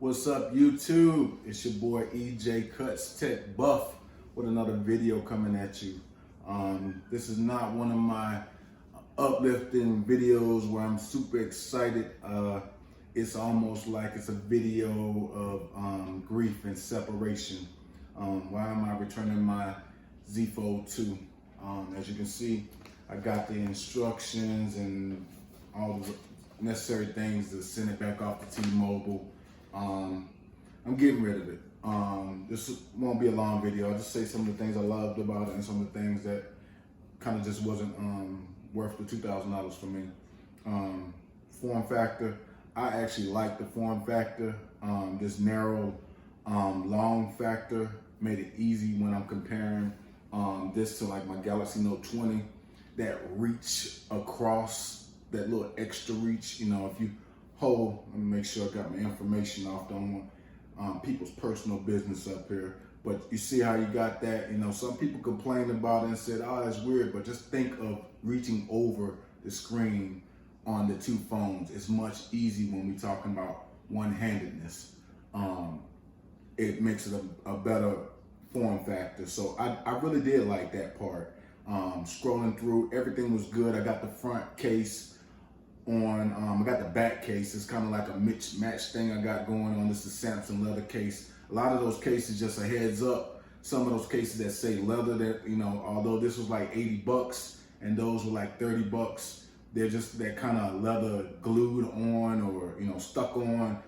What's up, YouTube? It's your boy EJ Cuts Tech Buff with another video coming at you. This is not one of my uplifting videos where I'm super excited. It's almost like it's a video of grief and separation. Why am I returning my Z Fold 2? As you can see, I got the instructions and all the necessary things to send it back off to T-Mobile. I'm getting rid of it. This won't be a long video. I'll just say some of the things I loved about it and some of the things that kind of just wasn't worth the $2,000 for me. Form factor, I actually like the form factor. This narrow long factor made it easy when I'm comparing this to like my Galaxy Note 20. That reach across, that little extra reach, you know, if you hold, let me make sure I got my information off, don't want people's personal business up here. But you see how you got that, you know, some people complained about it and said, oh, it's weird, but just think of reaching over the screen on the two phones. It's much easier when we're talking about one-handedness. It makes it a better form factor. So I really did like that part. Scrolling through, everything was good. I got the front case on, I got the back case. It's kind of like a match thing I got going on. This is a Samsung leather case. A lot of those cases, just a heads up, some of those cases that say leather, that, you know, although this was like 80 bucks and those were like 30 bucks, they're just that kind of leather glued on or, you know, stuck on.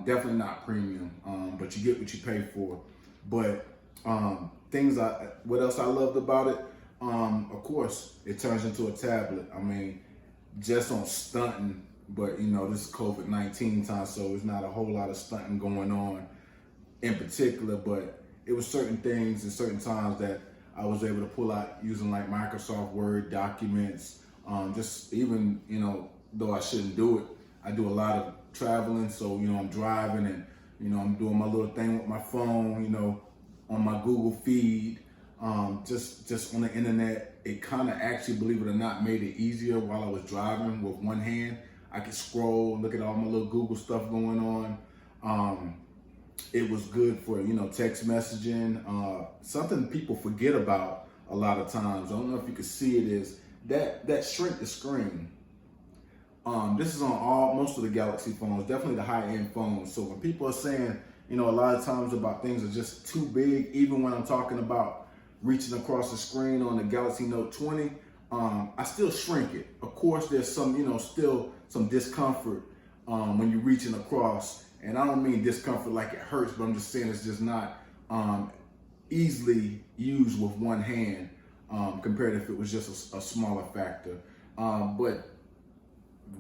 Definitely not premium, but you get what you pay for. But what else I loved about it? Of course, it turns into a tablet. I mean, just on stunting, but you know, this is COVID-19 time, so there's not a whole lot of stunting going on in particular, but it was certain things and certain times that I was able to pull out using like Microsoft Word documents. Just even, you know, though I shouldn't do it, I do a lot of traveling, so, you know, I'm driving and, you know, I'm doing my little thing with my phone, you know, on my Google feed. Just on the internet, it kind of actually, believe it or not, made it easier while I was driving with one hand. I could scroll, look at all my little Google stuff going on. It was good for, you know, text messaging. Something people forget about a lot of times, I don't know if you can see it, is that shrink the screen. This is on most of the Galaxy phones, definitely the high-end phones. So when people are saying, you know, a lot of times about things are just too big, even when I'm talking about reaching across the screen on the Galaxy Note 20, I still shrink it. Of course, there's some, you know, still some discomfort when you're reaching across. And I don't mean discomfort like it hurts, but I'm just saying it's just not easily used with one hand compared to if it was just a smaller factor. But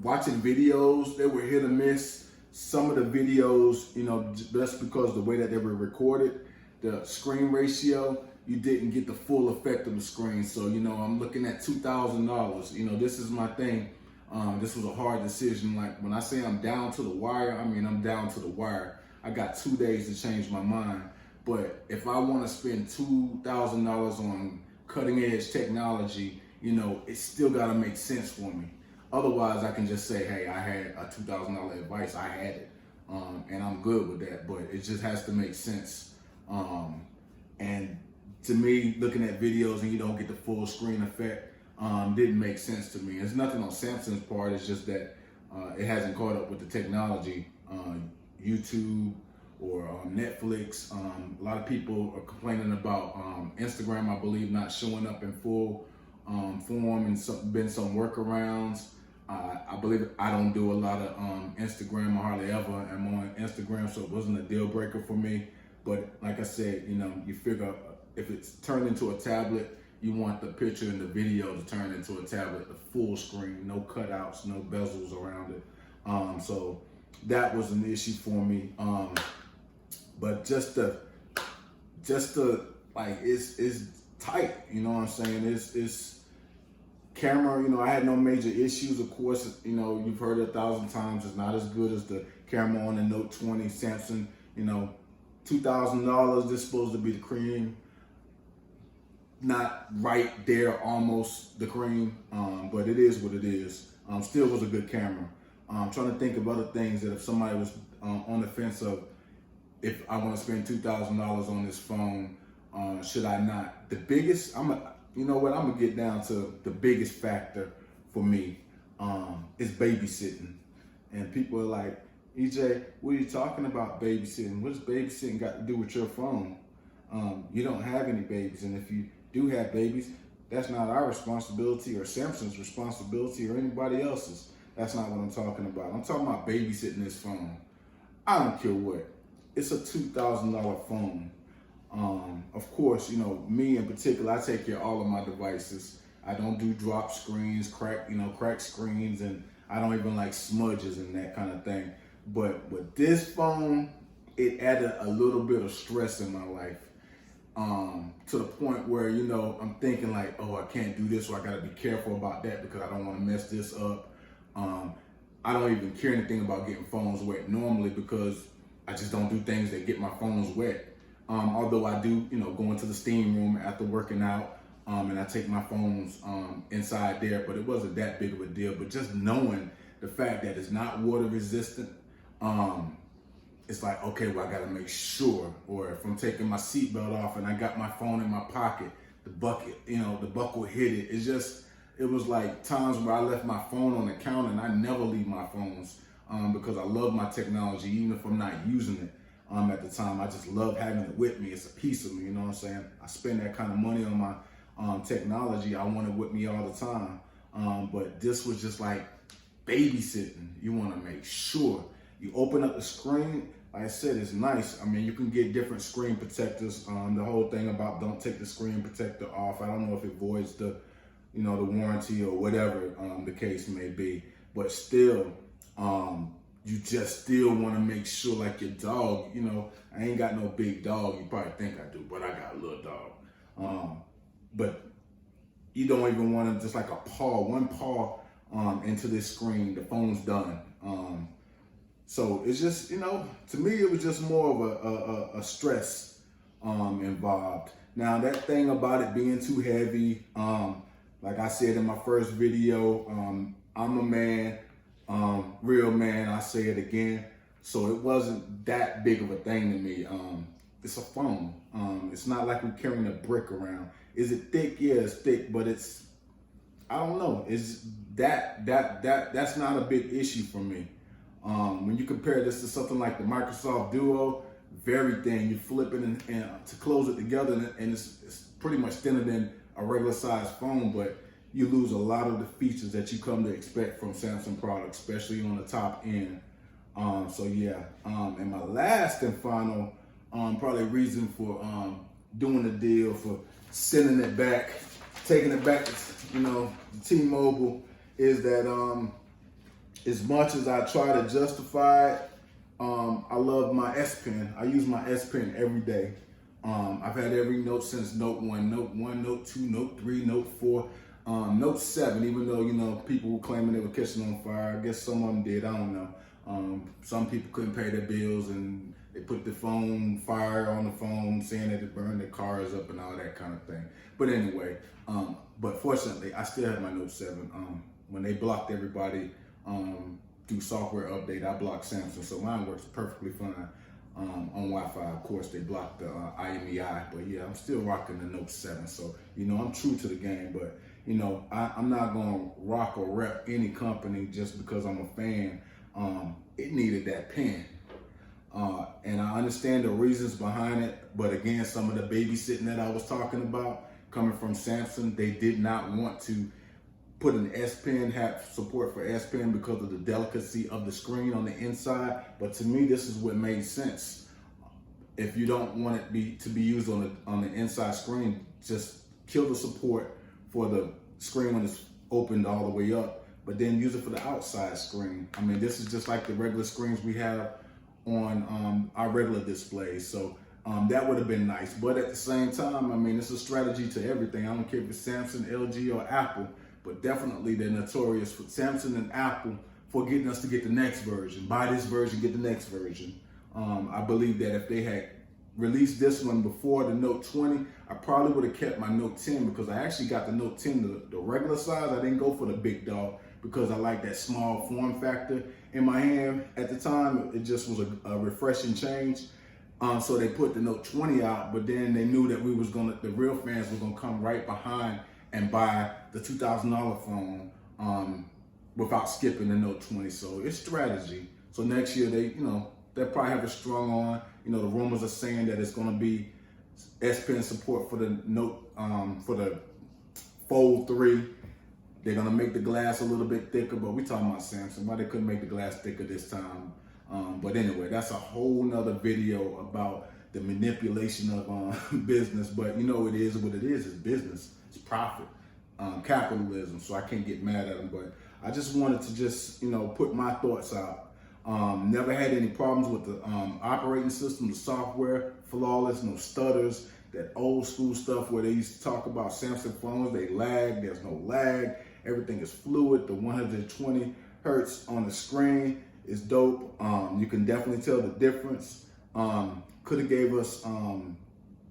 watching videos, they were hit or miss. Some of the videos, you know, just because of the way that they were recorded, the screen ratio, you didn't get the full effect of the screen. So, you know, I'm looking at $2,000. You know, this is my thing. This was a hard decision. Like when I say I'm down to the wire, I mean, I'm down to the wire. I got 2 days to change my mind. But if I want to spend $2,000 on cutting edge technology, you know, it still got to make sense for me. Otherwise, I can just say, hey, I had a $2,000 advice, I had it, and I'm good with that, but it just has to make sense. And to me, looking at videos and you don't get the full screen effect didn't make sense to me. It's nothing on Samsung's part, it's just that it hasn't caught up with the technology. YouTube or Netflix, a lot of people are complaining about Instagram, I believe, not showing up in full form, and been some workarounds. I believe I don't do a lot of Instagram, or hardly ever am on Instagram, so it wasn't a deal breaker for me. But like I said, you know, you figure if it's turned into a tablet, you want the picture and the video to turn into a tablet, the full screen, no cutouts, no bezels around it. So that was an issue for me. But just the like, it's tight, you know what I'm saying? It's camera, you know, I had no major issues. Of course, you know, you've heard it 1,000 times. It's not as good as the camera on the Note 20 Samsung. You know, $2,000, this is supposed to be the cream. Not right there, almost the cream, but it is what it is. Still was a good camera. I'm trying to think of other things that if somebody was on the fence of if I want to spend $2,000 on this phone, should I not? The biggest, you know what? I'm gonna get down to the biggest factor for me is babysitting. And people are like, EJ, what are you talking about babysitting? What does babysitting got to do with your phone? You don't have any babies, and if you do have babies, that's not our responsibility or Samsung's responsibility or anybody else's. That's not what I'm talking about. I'm talking about babysitting this phone. I don't care what. It's a $2,000 phone. Of course, you know, me in particular, I take care of all of my devices. I don't do drop screens, crack screens, and I don't even like smudges and that kind of thing. But with this phone, it added a little bit of stress in my life. To the point where, you know, I'm thinking like, oh, I can't do this, or I gotta be careful about that because I don't wanna mess this up. I don't even care anything about getting phones wet normally because I just don't do things that get my phones wet. Although I do, you know, go into the steam room after working out, and I take my phones inside there, but it wasn't that big of a deal. But just knowing the fact that it's not water resistant, it's like, okay, well, I gotta make sure. Or if I'm taking my seatbelt off and I got my phone in my pocket, the buckle hit it. It was like times where I left my phone on the counter, and I never leave my phones because I love my technology, even if I'm not using it at the time. I just love having it with me. It's a piece of me, you know what I'm saying? I spend that kind of money on my technology. I want it with me all the time. But this was just like babysitting. You want to make sure you open up the screen. Like I said, it's nice. I mean, you can get different screen protectors. The whole thing about don't take the screen protector off. I don't know if it voids the warranty or whatever the case may be. But still, you just still want to make sure, like your dog, you know, I ain't got no big dog. You probably think I do, but I got a little dog. But you don't even want to just like one paw into this screen, the phone's done. So it's just, you know, to me, it was just more of a stress involved. Now that thing about it being too heavy, like I said in my first video, I'm a man, real man, I say it again. So it wasn't that big of a thing to me. It's a phone. It's not like we're carrying a brick around. Is it thick? Yeah, it's thick, but I don't know. It's that's not a big issue for me. When you compare this to something like the Microsoft Duo, very thin. You flip it and to close it together, and it's pretty much thinner than a regular size phone, but you lose a lot of the features that you come to expect from Samsung products, especially on the top end. So yeah, and my last and final probably reason for doing the deal, for sending it back, taking it back to, you know, T-Mobile, is that as much as I try to justify it, I love my S Pen. I use my S Pen every day. I've had every Note since Note 1, Note 2, Note 3, Note 4, Note 7, even though, you know, people were claiming they were catching on fire. I guess some of them did, I don't know. Some people couldn't pay their bills and they put the phone fire on the phone, saying that it burned their cars up and all that kind of thing. But anyway, but fortunately, I still have my Note 7. When they blocked everybody through software update, I blocked Samsung, so mine works perfectly fine. On Wi-Fi, of course, they blocked the IMEI, but yeah, I'm still rocking the Note 7. So, you know, I'm true to the game, but, you know, I'm not going to rock or rep any company just because I'm a fan. It needed that pen. And I understand the reasons behind it, but again, some of the babysitting that I was talking about coming from Samsung, they did not want to put an S Pen, have support for S Pen because of the delicacy of the screen on the inside. But to me, this is what made sense. If you don't want it to be used on the inside screen, just kill the support for the screen when it's opened all the way up, but then use it for the outside screen. I mean, this is just like the regular screens we have on our regular displays. So that would have been nice. But at the same time, I mean, it's a strategy to everything. I don't care if it's Samsung, LG, or Apple. But definitely they're notorious for Samsung and Apple for getting us to get the next version. Buy this version, get the next version. I believe that if they had released this one before the Note 20, I probably would have kept my Note 10 because I actually got the Note 10 the regular size. I didn't go for the big dog because I like that small form factor. in my hand at the time. It just was a refreshing change. So they put the Note 20 out, but then they knew that the real fans were gonna come right behind and buy the $2,000 phone without skipping the Note 20. So it's strategy. So next year they'll probably have it strung on. The rumors are saying that it's gonna be S Pen support for the Note, for the Fold 3. They're gonna make the glass a little bit thicker, but we're talking about Samsung. Why they couldn't make the glass thicker this time? But anyway, that's a whole nother video about the manipulation of business. But it is what it is. It's business. It's profit, capitalism. So I can't get mad at them. But I just wanted to put my thoughts out. Never had any problems with the operating system, the software, flawless, no stutters. That old school stuff where they used to talk about Samsung phones, they lag. There's no lag. Everything is fluid. The 120 hertz on the screen is dope. You can definitely tell the difference. Could have gave us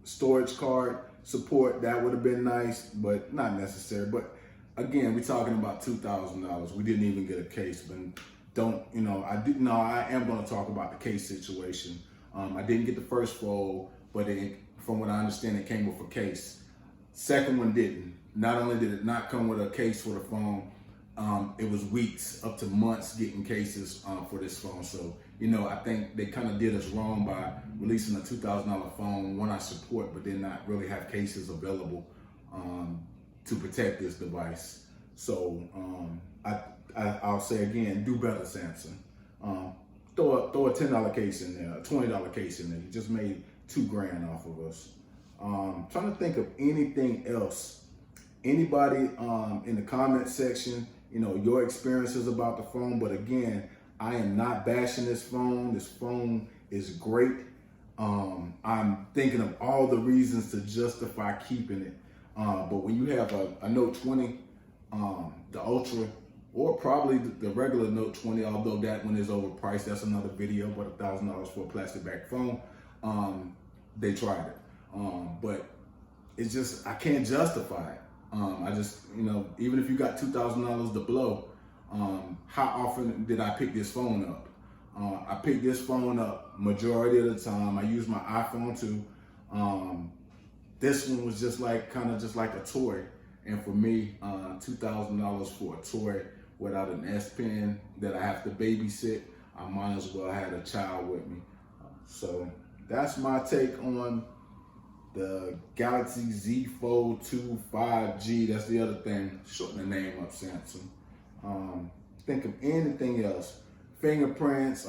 storage card support. That would have been nice, but not necessary. But again, we're talking about $2,000. We didn't even get a case. But I am going to talk about the case situation. I didn't get the first fold, but from what I understand, it came with a case. Second one didn't. Not only did it not come with a case for the phone, it was weeks up to months getting cases for this phone. So, I think they kind of did us wrong by releasing a $2,000 phone, one I support, but then not really have cases available to protect this device. So I'll say again, do better, Samsung. Throw a $10 case in there, a $20 case in there. You just made $2,000 off of us. Trying to think of anything else. Anybody in the comment section, your experiences about the phone. But again, I am not bashing this phone. This phone is great. I'm thinking of all the reasons to justify keeping it. But when you have a Note 20, the Ultra, or probably the regular Note 20, although that one is overpriced, that's another video, but $1,000 for a plastic back phone. They tried it. But it's just, I can't justify it. Even if you got $2,000 to blow, how often did I pick this phone up? I picked this phone up majority of the time. I use my iPhone too. This one was just like a toy. And for me, $2,000 for a toy without an S Pen that I have to babysit, I might as well have a child with me. So that's my take on the Galaxy Z Fold 2 5G. That's the other thing. Shorten the name up, Samsung. Think of anything else. Fingerprints,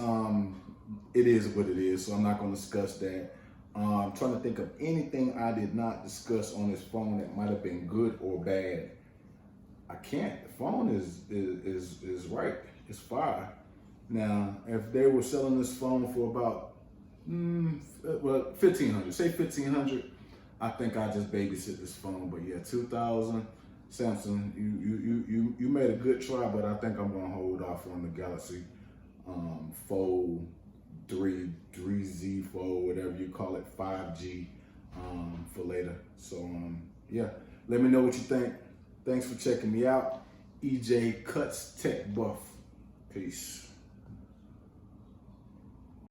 it is what it is, so I'm not going to discuss that. I'm trying to think of anything I did not discuss on this phone that might have been good or bad. I can't. The phone is right. It's fire. Now, if they were selling this phone for about $1,500, say $1,500, I think I just babysit this phone. But yeah, $2,000, Samsung, you made a good try, but I think I'm gonna hold off on the Galaxy Fold 3Z Fold, whatever you call it, 5G for later. So yeah, let me know what you think. Thanks for checking me out. EJ Cuts Tech Buff. Peace.